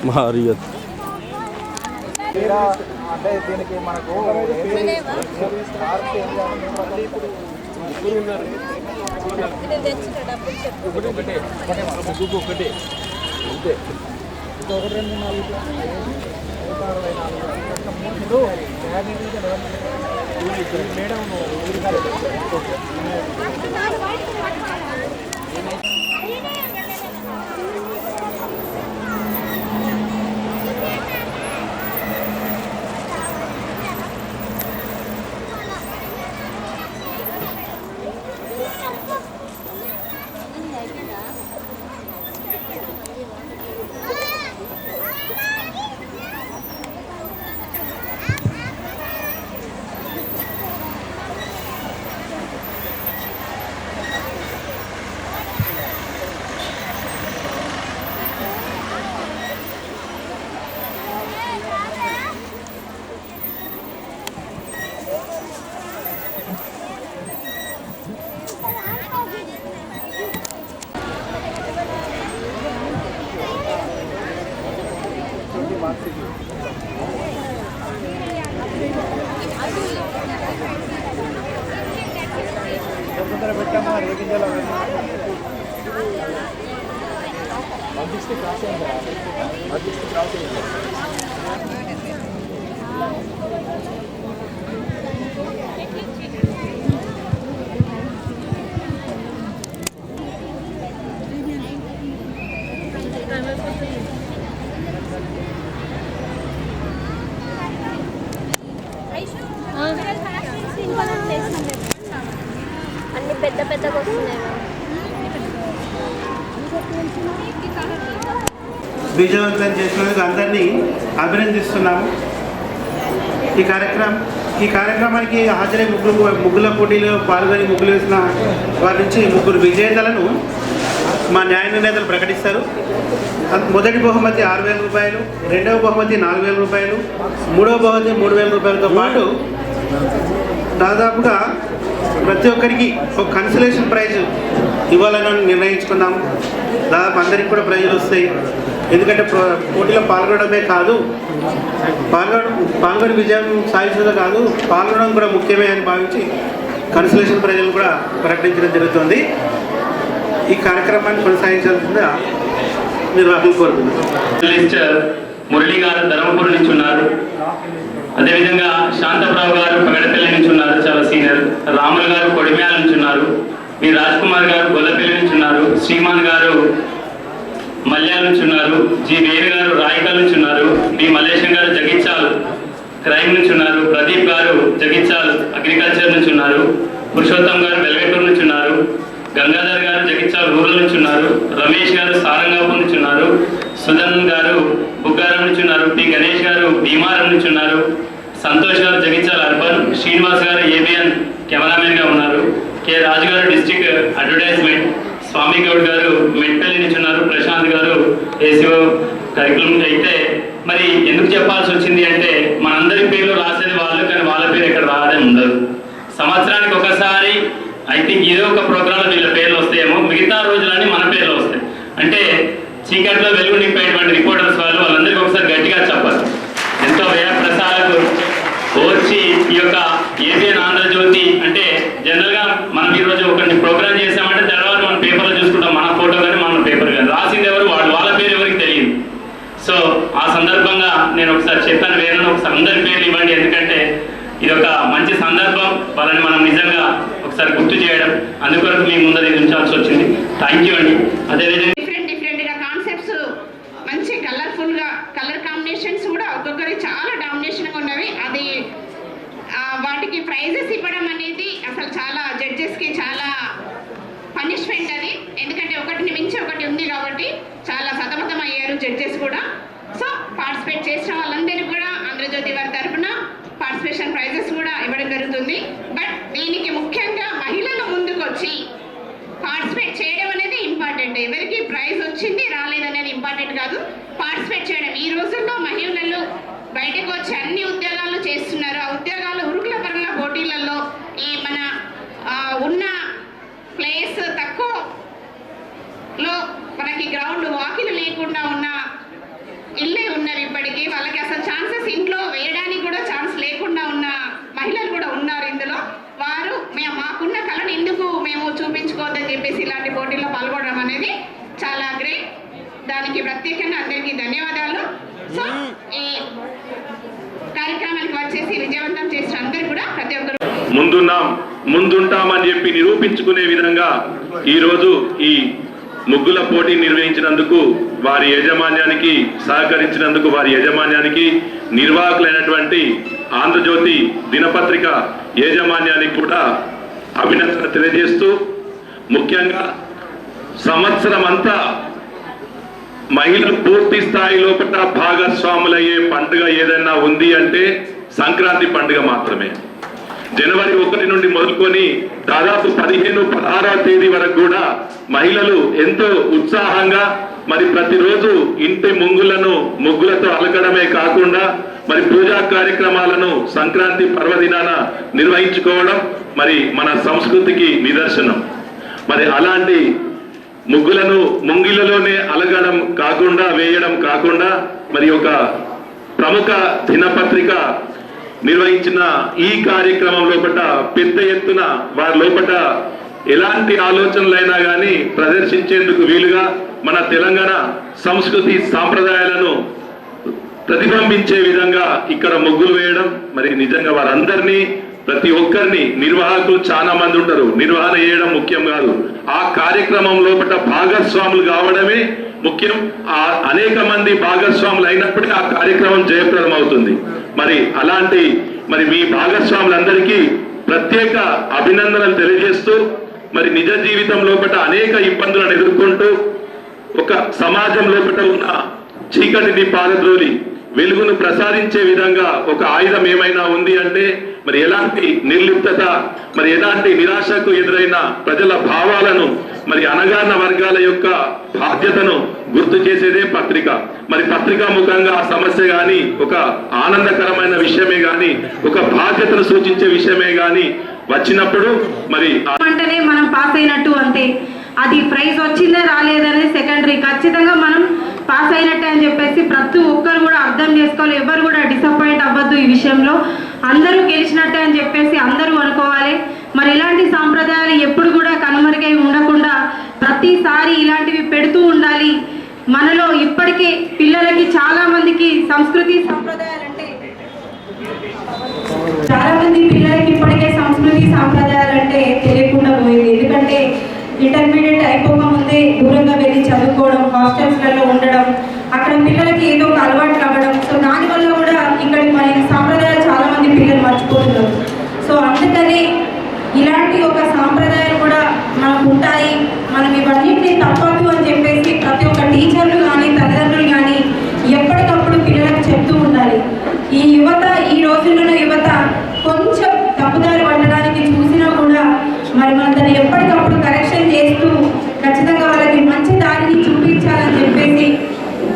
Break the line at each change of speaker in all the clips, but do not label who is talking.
మారియత్
అంటే దీనికి మనకు ఒకటి అంతే ఇంకా 1 2 4 మేడం పెట్టామా రేగింజలో క్రాస్
అన్ని పెద్ద పెద్దగా వస్తున్నాయి.
విజయవంతం చేసినందుకు అందరినీ అభినందిస్తున్నాము. ఈ కార్యక్రమానికి హాజరై ముగ్గుల పోటీలో పాల్గొని ముగ్గులు వేసిన వారి నుంచి 3 విజేతలను మా న్యాయ నిర్ణేతలు ప్రకటిస్తారు. మొదటి బహుమతి 6,000 రూపాయలు, రెండవ బహుమతి 4,000 రూపాయలు, మూడవ బహుమతి 3,000 రూపాయలతో పాటు దాదాపుగా ప్రతి ఒక్కరికి ఒక కన్సలేషన్ ప్రైజ్ ఇవ్వాలని నిర్ణయించుకున్నాము. దాదాపు అందరికి కూడా ప్రైజులు వస్తాయి. ఎందుకంటే పోటీలో పాల్గొనడమే కాదు, పాల్గొని విజయం సాధించడం కాదు, పాల్గొనడం కూడా ముఖ్యమే అని భావించి కన్సలేషన్ ప్రైజులు కూడా ప్రకటించడం జరుగుతుంది. ఈ కార్యక్రమాన్ని కొనసాగించాల్సిందిగా నిర్వాహకులు కోరుతున్నారు.
మురళి గారు ధర్మపురి నుంచి ఉన్నారు. అదేవిధంగా శాంతప్రావు గారు పగడపల్లి నుంచి ఉన్నారు, చాలా సీనియర్. రాములు గారు కొడిమ్యాల నుంచి ఉన్నారు. మీ రాజ్ కుమార్ గారు గొల్లపల్లి నుంచి ఉన్నారు. శ్రీమాన్ గారు మల్యాల నుంచి ఉన్నారు. జి వేరు గారు రాయకల్ నుంచి ఉన్నారు. బి మల్లేశం గారు జగిత్యాల్ క్రైమ్ నుంచి ఉన్నారు. ప్రదీప్ గారు జగిత్యాల్ అగ్రికల్చర్ నుంచి ఉన్నారు. పురుషోత్తం గారు వెల్గటూరు నుంచి ఉన్నారు. గంగాధర్ గారు జగిత్యాల్ రూరల్ నుంచి ఉన్నారు. రమేష్ గారు సారంగాపూర్ నుంచి ఉన్నారు. సుధన్ గారు బుగ్గారం నుంచి ఉన్నారు. పి గణేష్ గారు భీమారం నుంచి ఉన్నారు. సంతోష్ గారు జగిత్యాల అర్బన్. శ్రీనివాస్ గారు ఏబిఎన్ కెమెరామెన్ గా ఉన్నారు. కె రాజు గారు డిస్ట్రిక్ట్ అడ్వర్టైజ్మెంట్. స్వామి గౌడ్ గారు మెట్పల్లి నుంచి ఉన్నారు. ప్రశాంత్ గారు ఏసీఓ కరికులం. అయితే మరి ఎందుకు చెప్పాల్సి వచ్చింది అంటే మనందరి పేర్లు రాసేది వాళ్ళు, కానీ వాళ్ళ పేరు ఎక్కడ రాదే ఉండదు. సంవత్సరానికి ఒకసారి ఐ థింక్ ఏదో ఒక ప్రోగ్రాంలో వీళ్ళ పేర్లు వస్తాయేమో, మిగతా రోజులన్నీ మన పేర్లు వస్తాయి. అంటే చీకట్లో వెలుగు నింపేటువంటి రిపోర్టర్స్ వాళ్ళందరికీ ఒకసారి గట్టిగా చెప్పాలి. ఎంతో వ్యయ ప్రసారాలకు వచ్చి ఈ యొక్క ఏబిఎన్ ఆంధ్రజ్యోతి అంటే జనరల్గా మనం ఈరోజు ఒకటి ప్రోగ్రామ్ చేసామంటే తర్వాత మన పేపర్లో చూసుకుంటాం, మన ఫోటో కానీ మన పేపర్ కానీ, రాసింది ఎవరు వాళ్ళ పేరు ఎవరికి తెలియదు. సో ఆ సందర్భంగా నేను ఒకసారి చెప్పాను, వేరే ఒకసారి అందరి పేర్లు ఇవ్వండి, ఎందుకంటే ఇది ఒక మంచి సందర్భం, వాళ్ళని మనం నిజంగా ఒకసారి గుర్తు చేయడం, అందుకొరకు మీ ముందర ఉంచాల్సి వచ్చింది. థ్యాంక్ యూ అండి. అదేవిధంగా
డిఫరెంట్గా కాన్సెప్ట్స్ మంచి కలర్ఫుల్గా కలర్ కాంబినేషన్స్ కూడా ఒక్కొక్కరి చాలా డామినేషన్గా ఉన్నవి. అది వాటికి ప్రైజెస్ ఇవ్వడం అనేది అసలు చాలా జడ్జెస్కి చాలా పనిష్మెంట్ అది, ఎందుకంటే ఒకటిని మించి ఒకటి ఉంది కాబట్టి చాలా సతమతం అయ్యారు జడ్జెస్ కూడా. సో పార్టిసిపేట్ చేసిన వాళ్ళందరికీ కూడా ఆంధ్రజ్యోతి వారి తరఫున పార్టిసిపేషన్ ప్రైజెస్ కూడా ఇవ్వడం జరుగుతుంది. బట్ దీనికి ముఖ్యంగా మహిళలు ముందుకు వచ్చి పార్టిసిపేట్ చేయడం అనేది ఇంపార్టెంట్. ఎవరికి ప్రైజ్ వచ్చింది ప్రత్యేకంగా అందరికీ ధన్యవాదాలు. సో ఈ కార్యక్రమానికి వచ్చేసి విజయవంతం చేసిన అందరూ కూడా ప్రతి ఒక్కరు
ముందుంటామని చెప్పి నిరూపించుకునే విధంగా ఈరోజు ఈ ముగ్గుల పోటీ నిర్వహించినందుకు వారి యాజమాన్యానికి సహకరించినందుకు వారి యాజమాన్యానికి నిర్వాహకులైనటువంటి ఆంధ్రజ్యోతి దినపత్రిక యాజమాన్యానికి కూడా అభినందన తెలియజేస్తూ, ముఖ్యంగా సంవత్సరం అంతా మహిళలు పూర్తి స్థాయి లోపల భాగస్వాములయ్యే పండుగ ఏదైనా ఉంది అంటే సంక్రాంతి పండుగ మాత్రమే. జనవరి 1 నుండి మొదలుకొని దాదాపు 15-16వ తేదీ వరకు కూడా మహిళలు ఎంతో ఉత్సాహంగా మరి ప్రతిరోజు ఇంటి ముగ్గులతో అలకడమే కాకుండా మరి పూజా కార్యక్రమాలను సంక్రాంతి పర్వదినాన నిర్వహించుకోవడం మరి మన సంస్కృతికి నిదర్శనం. మరి అలాంటి ముగ్గులను ముంగిలలోనే అలగడం కాకుండా వేయడం కాకుండా మరి ఒక ప్రముఖ దినపత్రిక నిర్వహించిన ఈ కార్యక్రమం లోపల పెద్ద ఎత్తున వారి లోపల ఎలాంటి ఆలోచనలైనా కానీ ప్రదర్శించేందుకు వీలుగా మన తెలంగాణ సంస్కృతి సాంప్రదాయాలను ప్రతిబింబించే విధంగా ఇక్కడ ముగ్గులు వేయడం మరి నిజంగా వారందరినీ ప్రతి ఒక్కరిని నిర్వాహకులు చాలా మంది ఉంటారు, నిర్వహణ చేయడం ముఖ్యం కాదు, ఆ కార్యక్రమం లోపల భాగస్వాములు కావడమే ముఖ్యం. అనేక మంది భాగస్వాములు అయినప్పటికీ ఆ కార్యక్రమం జయప్రదం అవుతుంది. మరి అలాంటి మరి మీ భాగస్వాములందరికీ ప్రత్యేక అభినందనలు తెలియజేస్తూ, మరి నిజ జీవితం లోపల అనేక ఇబ్బందులను ఎదుర్కొంటూ ఒక సమాజం లోపల ఉన్న చీకటిని పారద్రోలి వెలుగును ప్రసాదించే విధంగా ఒక ఆయుధం ఏమైనా ఉంది అంటే మరి ఎలాంటి నిర్లిప్తత, మరి ఎలాంటి నిరాశకు ఎదురైన ప్రజల భావాలను మరి అణగారిన వర్గాల యొక్క బాధ్యతను గుర్తు చేసేదే పత్రిక. మరి పత్రికా ముఖంగా ఆ సమస్య కానీ ఒక ఆనందకరమైన విషయమే కానీ ఒక బాధ్యతను సూచించే విషయమే కానీ వచ్చినప్పుడు మరి
అంటేనే మనం పాస్ అయినట్టు అంతే. అది ప్రైజ్ వచ్చిందా రాలేదనేది సెకండరీ. ఖచ్చితంగా మనం పాస్ అయినట్టే అని చెప్పేసి ప్రతి ఒక్కరు కూడా అర్థం చేసుకోవాలి. ఎవరు కూడా డిసప్పాయింట్ అవ్వద్దు ఈ విషయంలో. అందరూ గెలిచినట్టే అని చెప్పేసి అందరూ అనుకోవాలి. మరి ఇలాంటి సాంప్రదాయాలు ఎప్పుడు కూడా కనుమరుగై ఉండకుండా ప్రతిసారి ఇలాంటివి పెడుతూ ఉండాలి. మనలో ఇప్పటికే పిల్లలకి చాలా మందికి సంస్కృతి సాంప్రదాయాలంటే తెలియకుండా పోయింది. ఎందుకంటే ఇంటర్మీడియట్ అయిపోకముందే దూరంగా వెళ్ళి చదువుకోవడం, హాస్టల్స్లలో ఉండడం, అక్కడ పిల్లలకి ఏదో ఒక అలవాటు అవ్వడం. సో దానివల్ల కూడా ఇక్కడ మన సాంప్రదాయాలు చాలా మంది పిల్లలు మర్చిపోతున్నారు. సో అందుకని ఇలాంటి ఒక సాంప్రదాయాలు కూడా మనకు ఉంటాయి. మనం ఇవన్నింటినీ తప్పదు అని చెప్పేసి ప్రతి ఒక్క టీచర్లు కానీ తల్లిదండ్రులు కానీ ఎప్పటికప్పుడు పిల్లలకు చెప్తూ ఉండాలి. ఈ యువత, ఈ రోజుల్లో యువత కొంచెం తప్పుదారి పట్టడానికి చూసినా కూడా మరి మనం దాన్ని ఎప్పటికప్పుడు కరెక్షన్ చేస్తూ ఖచ్చితంగా వాళ్ళకి మంచి దారిని చూపించాలని చెప్పేసి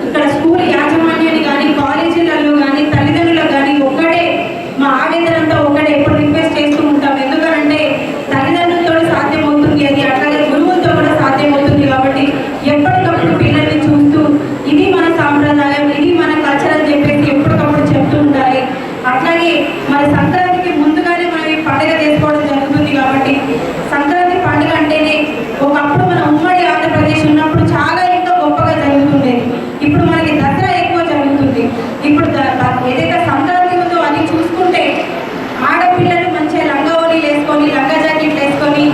ఇక్కడ స్కూల్ యాజమాన్యాన్ని కానీ కాలేజీలలో కానీ తల్లిదండ్రులకు కానీ ఒక్కటే మా ఆవేదన అంతా ఒకటే ఎప్పుడు రిక్వెస్ట్ చేస్తూ ఉంటాం. ఎందుకంటే తల్లిదండ్రులతో సాధ్యమవుతుంది అది, అట్లాగే గురువులతో కూడా సాధ్యమవుతుంది. కాబట్టి ఎప్పటికప్పుడు పిల్లల్ని చూస్తూ ఇది మన సాంప్రదాయం, ఇది మన కల్చర్ అని చెప్పేసి ఎప్పటికప్పుడు చెప్తూ ఉండాలి. అట్లాగే మరి సంక్రాంతికి ముందుగానే మనం ఈ పండుగ చేసుకోవడం జరుగుతుంది. కాబట్టి సంక్రాంతి పండుగ అంటేనే ఒకప్పుడు మన ఉమ్మడి ఆంధ్రప్రదేశ్ ఉన్నప్పుడు చాలా ఇంకా గొప్పగా జరుగుతుండేది. ఇప్పుడు మనకి దసరా ఎక్కువ జరుగుతుంది. ఇప్పుడు ఏదైతే సంక్రాంతి ఉందో అది చూసుకుంటే ఆడపిల్లలు మంచిగా లంగా ఓణీలు వేసుకొని, లంగా జాకెట్లు వేసుకొని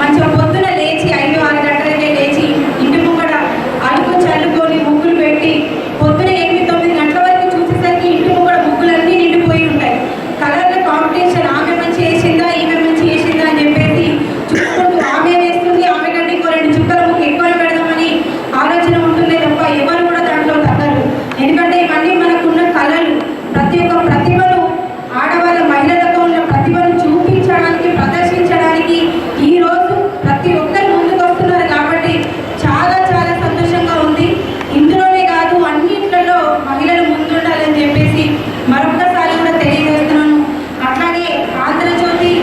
మంచిగా పొద్దున లేచి 5-6 గంటలకే లేచి ఇంటి ముంగడ అలుకు చల్లుకొని ముగ్గులు పెట్టి పొద్దున 8-9 గంటల వరకు చూసేసరికి ఇంటి ముంగడ ముగ్గులన్నీ నిండిపోయి ఉంటాయి. కలర్ల కాంపిటీషన్, ఆమె మంచి వేసిందా ఈమె మంచి వేసిందా అని చెప్పేసి చూసుకుంటూ ఆమె వేస్తుంది, ఆమె కంటే ఇంకో 2 చుక్కల ముగ్గు ఎక్కువ పెడదామని ఆలోచన ఉంటుంది తప్ప ఎవరు కూడా దాంట్లో తగ్గరు. ఎందుకంటే ఇవన్నీ మనకున్న కళలు, ప్రతి ఒక్క ప్రతిభను ఆడవాళ్ళ మహిళలతో ఉన్న ప్రతిభను చూపించడానికి, ప్రదర్శించడానికి ఈరోజు ప్రతి ఒక్కరు ముందుకు వస్తున్నారు. కాబట్టి చాలా చాలా సంతోషంగా ఉంది. ఇందులోనే కాదు అన్నింటిలో మహిళలు ముందుండాలని చెప్పేసి మరొకసారి కూడా తెలియజేస్తున్నాను. అట్లాగే ఆంధ్రజ్యోతి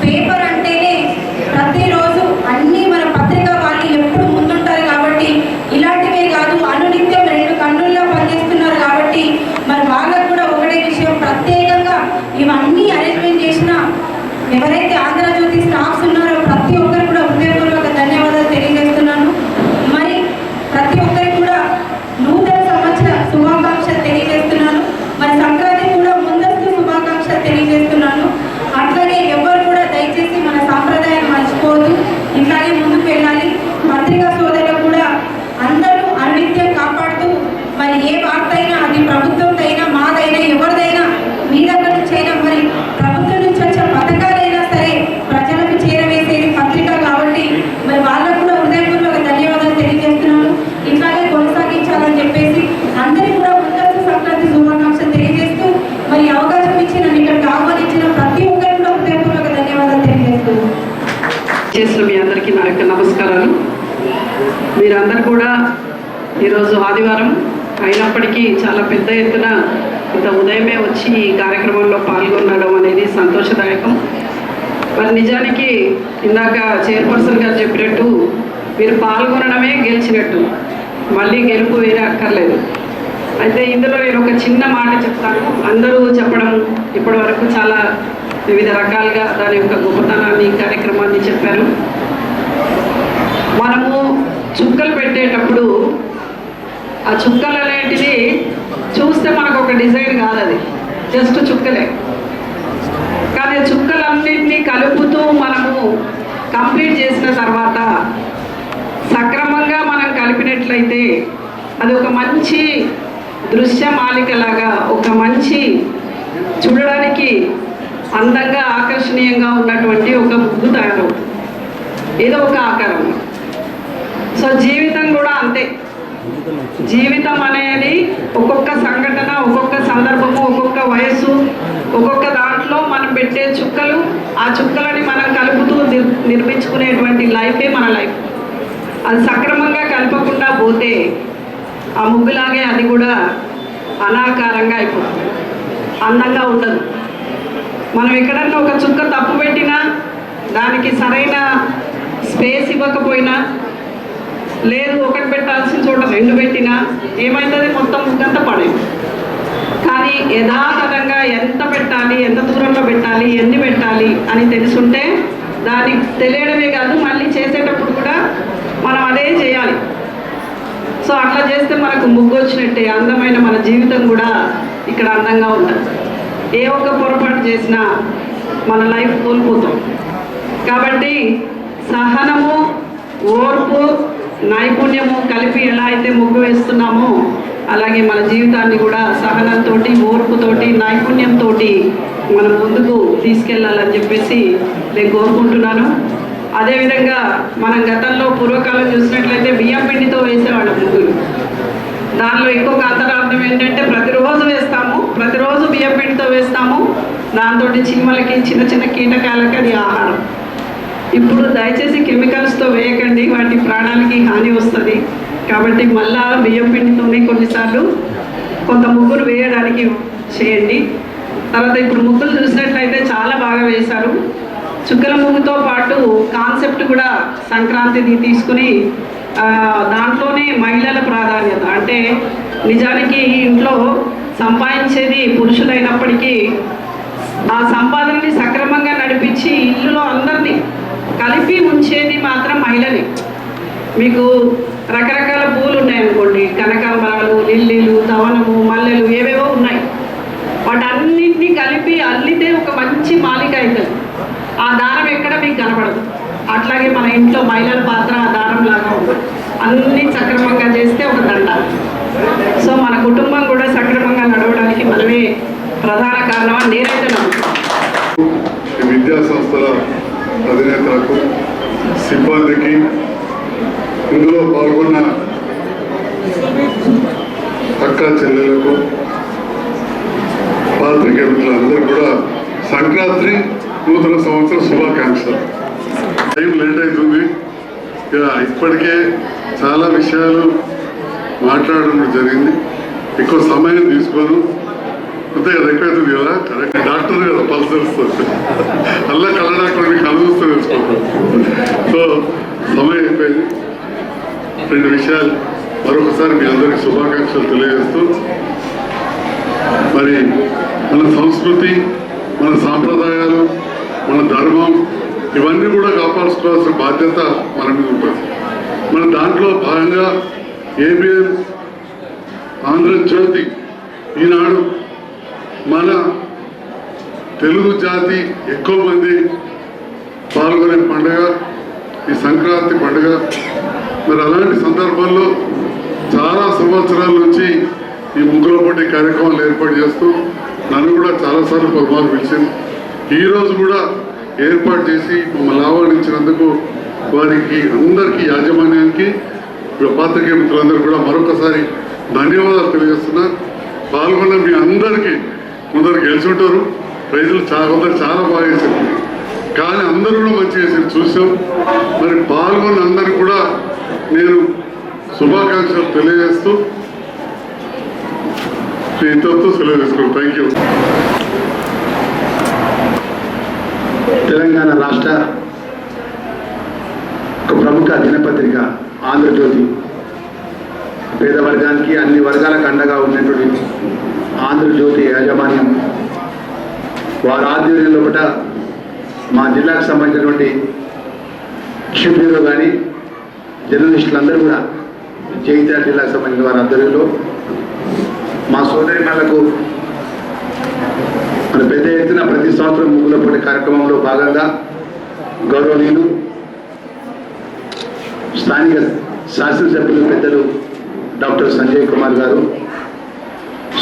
పేపర్ అంటేనే ప్రతిరోజు అన్ని మన పత్రిక వాళ్ళు ఎప్పుడు ముందుంటారు. కాబట్టి ఇలాంటివే కాదు అనునిత్యం 2 కన్నుల్లో పనిచేస్తున్నారు. కాబట్టి మరి వాళ్ళకు కూడా ఒకటే విషయం, ప్రత్యేకంగా ఇవన్నీ అరేంజ్మెంట్ చేసిన ఎవరైతే ఆంధ్రజ్యోతి స్టాఫ్స్ ఉన్నారో ప్రతి ఒక్కరు కూడా హృదయపూర్వక ధన్యవాదాలు తెలియజేస్తున్నాను. మరి ప్రతి ఒక్కరికి కూడా
మీరందరూ కూడా ఈరోజు ఆదివారం అయినప్పటికీ చాలా పెద్ద ఎత్తున ఇంత ఉదయమే వచ్చి ఈ కార్యక్రమంలో పాల్గొనడం అనేది సంతోషదాయకం. మరి నిజానికి ఇందాక చైర్పర్సన్ గారు చెప్పినట్టు మీరు పాల్గొనడమే గెలిచినట్టు, మళ్ళీ గెలుపు వేరే అక్కర్లేదు. అయితే ఇందులో నేను ఒక చిన్న మాట చెప్తాను. అందరూ చెప్పడం ఇప్పటి వరకు చాలా వివిధ రకాలుగా దాని యొక్క గొప్పతనాన్ని కార్యక్రమాన్ని చెప్పారు. మనము చుక్కలు పెట్టేటప్పుడు ఆ చుక్కలు అనేటిది చూస్తే మనకు ఒక డిజైన్ కాదు, అది జస్ట్ చుక్కలే. కానీ చుక్కలన్నింటినీ కలుపుతూ మనము కంప్లీట్ చేసిన తర్వాత సక్రమంగా మనం కలిపినట్లయితే అది ఒక మంచి దృశ్యమాలికలాగా, ఒక మంచి చూడడానికి అందంగా ఆకర్షణీయంగా ఉన్నటువంటి ఒక ముగ్గు తయారవుతుంది. ఏదో ఒక ఆకారం. సో జీవితం కూడా అంతే. జీవితం అనేది ఒక్కొక్క సంఘటన, ఒక్కొక్క సందర్భము, ఒక్కొక్క వయస్సు, ఒక్కొక్క దాంట్లో మనం పెట్టే చుక్కలు, ఆ చుక్కలని మనం కలుపుతూ నిర్మించుకునేటువంటి లైఫే మన లైఫ్. అది సక్రమంగా కలపకుండా పోతే ఆ ముగ్గులాగే అది కూడా అనాకారంగా అయిపోతుంది, అందంగా ఉండదు. మనం ఎక్కడన్నా ఒక చుక్క తప్పు పెట్టినా, దానికి సరైన స్పేస్ ఇవ్వకపోయినా, లేదు ఒకటి పెట్టాల్సిన చోట రెండు పెట్టినా ఏమవుతుంది, మొత్తం ముగ్గంతా పడేది. కానీ యథాతథంగా ఎంత పెట్టాలి, ఎంత దూరంలో పెట్టాలి, ఎన్ని పెట్టాలి అని తెలుసుంటే దానికి తెలియడమే కాదు, మళ్ళీ చేసేటప్పుడు కూడా మనం అదే చేయాలి. సో అట్లా చేస్తే మనకు ముగ్గు వచ్చినట్టే, అందమైన మన జీవితం కూడా ఇక్కడ అందంగా ఉంటుంది. ఏ ఒక్క పొరపాటు చేసినా మన లైఫ్ కోల్పోతాం. కాబట్టి సహనము, ఓర్పు, నైపుణ్యము కలిపి ఎలా అయితే ముగ్గు వేస్తున్నామో అలాగే మన జీవితాన్ని కూడా సహనంతో, ఓర్పుతోటి, నైపుణ్యంతో మనం ముందుకు తీసుకెళ్ళాలని చెప్పేసి నేను కోరుకుంటున్నాను. అదేవిధంగా మనం గతంలో పూర్వకాలం చూసినట్లయితే బియ్యం పిండితో వేసేవాళ్ళం ముగ్గులు. దానిలో ఇంకొక అంతరార్థం ఏంటంటే ప్రతిరోజు వేస్తాము, ప్రతిరోజు బియ్యం పిండితో వేస్తాము, దాంతో చీమలకి, చిన్న చిన్న కీటకాలకి అది ఆహారం. ఇప్పుడు దయచేసి కెమికల్స్తో వేయకండి, వాటి ప్రాణాలకి హాని వస్తుంది. కాబట్టి మళ్ళా బియ్యం పిండితోనే కొన్నిసార్లు కొంత ముగ్గురు వేయడానికి చేయండి. తర్వాత ఇప్పుడు ముగ్గులు చూసినట్లయితే చాలా బాగా వేశారు. చుక్కల ముగ్గుతో పాటు కాన్సెప్ట్ కూడా సంక్రాంతిని తీసుకుని దాంట్లోనే మహిళల ప్రాధాన్యత, అంటే నిజానికి ఇంట్లో సంపాదించేది పురుషులైనప్పటికీ ఆ సంపాదనని సక్రమంగా నడిపించి ఇల్లులో అందరినీ కలిపి ఉంచేది మాత్రం మహిళలే. మీకు రకరకాల పూలు ఉన్నాయనుకోండి, కనకాంబరాలు, లిల్లీలు, దవనము, మల్లెలు, ఏవేవో ఉన్నాయి. వాటన్నింటినీ కలిపి అల్లితే ఒక మంచి మాలిక అవుతుంది. ఆ దారం ఎక్కడ మీకు కనపడదు. అట్లాగే మన ఇంట్లో మహిళల పాత్ర ఆ దారం లాగా ఉంటుంది. అన్నీ సక్రమంగా చేస్తే ఒక దండ. సో మన కుటుంబం కూడా సక్రమంగా నడవడానికి మనమే ప్రధాన కారణం అని నేనైతే నమ్ముతాను.
విద్యా సంస్థల అధినేతలకు, సిబ్బందికి, ఇందులో పాల్గొన్న అక్క చెల్లెలకు, పాత్రికేయ మిత్రులందరూ కూడా సంక్రాంతి నూతన సంవత్సర శుభాకాంక్షలు. టైం లేట్ అవుతుంది. ఇప్పటికే చాలా విషయాలు మాట్లాడడం జరిగింది. ఎక్కువ సమయం తీసుకోను, అంతే కదా, ఎక్కువ అవుతుంది కదా. కరెక్ట్, డాక్టర్ కదా, పల్స్ తెలుస్తుంది. అలా కళ్ళ డాక్టర్ మీకు అనుభవిస్తూ తెలుసుకోవాలి. సో సమయం అయిపోయింది. రెండు విషయాలు మరొకసారి మీ అందరికీ శుభాకాంక్షలు తెలియజేస్తూ, మరి మన సంస్కృతి, మన సాంప్రదాయాలు, మన ధర్మం ఇవన్నీ కూడా కాపాడుకోవాల్సిన బాధ్యత మన మీద ఉంటుంది. మన దాంట్లో భాగంగా ఏబిఎన్ ఆంధ్రజ్యోతి ఈనాడు మన తెలుగు జాతి ఎక్కువ మంది పాల్గొనే పండుగ ఈ సంక్రాంతి పండుగ. మరి అలాంటి సందర్భంలో చాలా సంవత్సరాల నుంచి ఈ ముగ్గుల పోటీ కార్యక్రమాలు ఏర్పాటు చేస్తూ నన్ను కూడా చాలాసార్లు పలుమార్లు పిలిచింది. ఈరోజు కూడా ఏర్పాటు చేసి మమ్మల్ని ఆహ్వానించినందుకు వారికి అందరికీ, యాజమాన్యానికి, పాత్రికేయ మిత్రులందరూ కూడా మరొకసారి ధన్యవాదాలు తెలియజేస్తున్నా. పాల్గొన్న మీ అందరికీ, కొందరు గెలిచి ఉంటారు, ప్రైజులు కొందరు చాలా బాగా చేశారు, కానీ అందరూ కూడా మంచిగా చేశారు చూసాం. మరి పాల్గొన్న అందరికీ కూడా నేను శుభాకాంక్షలు తెలియజేస్తూ ఇంతతో సెలవు తీసుకున్నాం. Thank you.
తెలంగాణ రాష్ట్ర ఒక ప్రముఖ దినపత్రిక ఆంధ్రజ్యోతి పేద వర్గానికి అన్ని వర్గాలకు అండగా ఉన్నటువంటి ఆంధ్రజ్యోతి యాజమాన్యం వారి ఆధ్వర్యంలో కూడా మా జిల్లాకు సంబంధించినటువంటి చీఫ్ బ్యూరో కానీ జర్నలిస్టులందరూ కూడా జగిత్యాల జిల్లాకు సంబంధించిన వారి ఆధ్వర్యంలో మా సోదరిమణులకు మన పెద్ద ఎత్తున ప్రతి సంవత్సరం ముగ్గుల పోటీ కార్యక్రమంలో భాగంగా గౌరవనీయులు స్థానిక శాసనసభ్యులు పెద్దలు డాక్టర్ సంజయ్ కుమార్ గారు,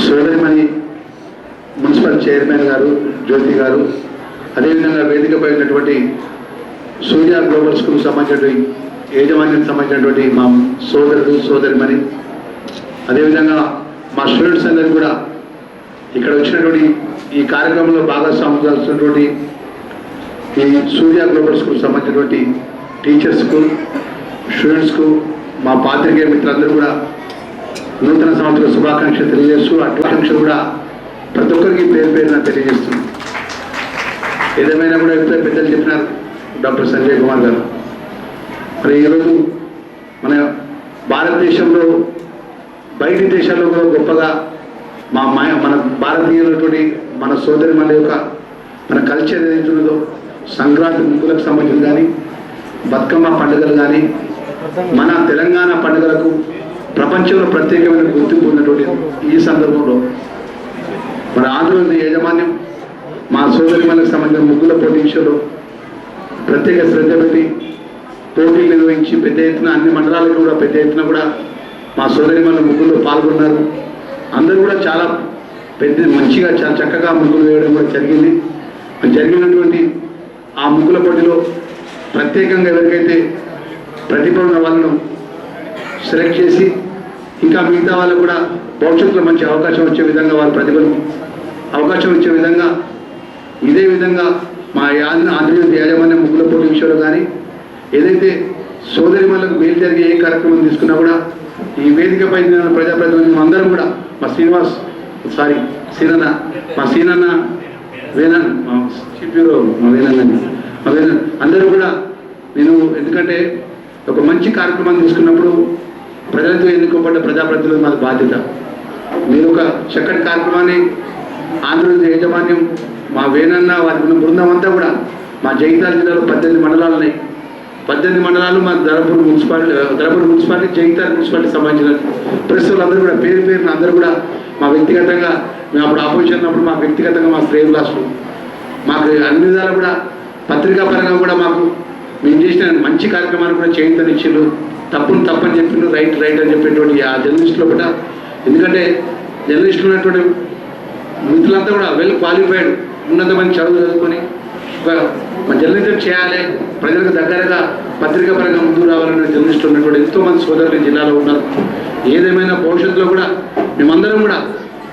సోదరిమణి మున్సిపల్ చైర్మన్ గారు జ్యోతి గారు, అదేవిధంగా వేదికపై ఉన్నటువంటి సూర్య గ్లోబల్ స్కూల్ సంబంధించినటువంటి యాజమాన్యానికి సంబంధించినటువంటి మా సోదరుడు సోదరిమణి, అదేవిధంగా మా స్టూడెంట్స్ అందరూ కూడా ఇక్కడ వచ్చినటువంటి ఈ కార్యక్రమంలో భాగస్వామ్యులైనటువంటి ఈ సూర్య గ్లోబల్ స్కూల్ సంబంధించినటువంటి టీచర్స్కు స్టూడెంట్స్కు మా పాత్రికేయ మిత్రులందరూ కూడా నూతన సంవత్సర శుభాకాంక్షలు తెలియజేస్తూ అట్లాకాంక్షలు కూడా ప్రతి ఒక్కరికి పేరు పేరున తెలియజేస్తున్నాం. ఏదేమైనా కూడా ఇప్పుడే పెద్దలు చెప్పినారు డాక్టర్ సంజయ్ కుమార్ గారు. మరి ఈరోజు మన భారతదేశంలో బయటి దేశాల్లో కూడా గొప్పగా మన భారతీయులటువంటి మన సోదరి మన యొక్క మన కల్చర్ ఏదైతున్నదో సంక్రాంతి ముగ్గులకు సంబంధించి కానీ బతుకమ్మ పండుగలు కానీ మన తెలంగాణ పండుగలకు ప్రపంచంలో ప్రత్యేకమైన గుర్తింపు ఉన్నటువంటి ఈ సందర్భంలో మన ఆంధ్రప్రదేశ్ యాజమాన్యం మా సోదరి మనకు సంబంధించిన ముగ్గుల పోటీ విషయంలో ప్రత్యేక శ్రద్ధ పెట్టి పోటీలు నిర్వహించి పెద్ద ఎత్తున అన్ని మండలాలకు కూడా పెద్ద ఎత్తున కూడా మా సోదరి మన ముగ్గుల్లో పాల్గొన్నారు. అందరూ కూడా చాలా మంచిగా చాలా చక్కగా ముగ్గులు వేయడం కూడా జరిగింది. జరిగినటువంటి ఆ ముగ్గుల పోటీలో ప్రత్యేకంగా ఎవరికైతే ప్రతిభ ఉన్న వాళ్ళను సెలెక్ట్ చేసి ఇంకా మిగతా వాళ్ళకు కూడా భవిష్యత్తులో మంచి అవకాశం వచ్చే విధంగా వాళ్ళ ప్రతిభను అవకాశం వచ్చే విధంగా ఇదే విధంగా మా ఆంధ్రప్రదేశ్ యాజమాన్య ముగ్గుల పోటీ విషయంలో కానీ ఏదైతే సోదరిమణులకు మేలు జరిగే ఏ కార్యక్రమం తీసుకున్నా కూడా ఈ వేదికపై ప్రజాప్రతినిధులు అందరం కూడా మా సీనన్న వేనన్ చీఫ్ బ్యూరో వేనన్ అందరూ కూడా నేను ఎందుకంటే ఒక మంచి కార్యక్రమం తీసుకున్నప్పుడు ప్రజలతో ఎన్నుకోబడ్డ ప్రజాప్రతినిధులు మాది బాధ్యత. మీరు ఒక చక్కటి కార్యక్రమాన్ని ఆంధ్రప్రదేశ్ యాజమాన్యం మా వేనన్న వారికి ఉన్న బృందం అంతా కూడా మా జగిత్యాల జిల్లాలో 18 మండలాలు ఉన్నాయి. 18 మండలాలు మా ధర్మపురి మున్సిపాలిటీ జగిత్యాల మున్సిపాలిటీ సంబంధించిన ప్రెస్ వాళ్ళందరూ కూడా పేరు పేరున అందరూ కూడా మా వ్యక్తిగతంగా మేము అప్పుడు ఆపోజిషన్ ఉన్నప్పుడు మా వ్యక్తిగతంగా మా శ్రేయభిలాషులు మాకు అన్ని విధాలు కూడా పత్రికా పరంగా కూడా మాకు మేము చేసిన మంచి కార్యక్రమాన్ని కూడా చేయించనిచ్చిండ్రు. తప్పని చెప్పిండ్రు, రైట్ అని చెప్పేటువంటి ఆ జర్నలిస్టులో కూడా. ఎందుకంటే జర్నలిస్టులు ఉన్నటువంటి మిత్రులంతా కూడా వెల్ క్వాలిఫైడ్ ఉన్నతమైన చదువుకొని ఒక జర్నలిజం చేయాలి, ప్రజలకు దగ్గరగా పత్రికా పరంగా ముందుకు రావాలనే జర్నలిస్టులు ఉన్నటువంటి ఎంతోమంది సోదరులు జిల్లాలో ఉన్నారు. ఏదేమైనా భవిష్యత్తులో కూడా మేమందరం కూడా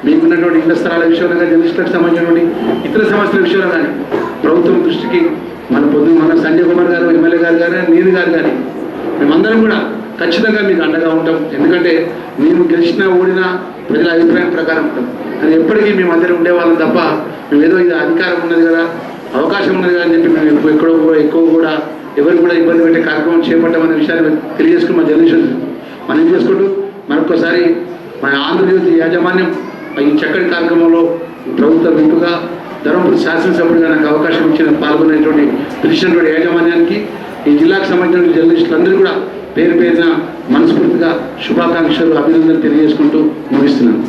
మీకున్నటువంటి ఇళ్ల స్థలాల విషయంలో కానీ జర్నలిస్టులకు సంబంధించినటువంటి ఇతర సమస్యల విషయంలో కానీ ప్రభుత్వం దృష్టికి మన సంజయ్ కుమార్ గారు ఎమ్మెల్యే గారు కానీ నేను గారు కానీ మేమందరం కూడా ఖచ్చితంగా మీకు అండగా ఉంటాం. ఎందుకంటే మేము గెలిచినా ఓడినా ప్రజల అభిప్రాయం ప్రకారం ఉంటాం. కానీ ఎప్పటికీ మేమందరం ఉండేవాళ్ళం తప్ప మేము ఏదో ఇది అధికారం ఉన్నది కదా అవకాశం ఉన్నది కదా అని చెప్పి మేము ఎక్కువ కూడా ఎవరు కూడా ఇబ్బంది పెట్టే కార్యక్రమం చేపట్టామనే విషయాన్ని తెలియజేసుకుని మా జర్నలిస్టులు మనం చేసుకుంటూ మరొకసారి మన ఆంధ్రజ్యోతి యాజమాన్యం ఈ చక్కటి కార్యక్రమంలో ప్రభుత్వ విప్పుగా ధర్మపురి శాసనసభ్యుడిగా నాకు అవకాశం ఇచ్చిన పాల్గొనేటువంటి పిలిచినటువంటి యాజమాన్యానికి ఈ జిల్లాకు సంబంధించిన జర్నలిస్టులందరూ కూడా పేరున మనస్ఫూర్తిగా శుభాకాంక్షలు అభినందనలు తెలియజేసుకుంటూ ముగిస్తున్నాను.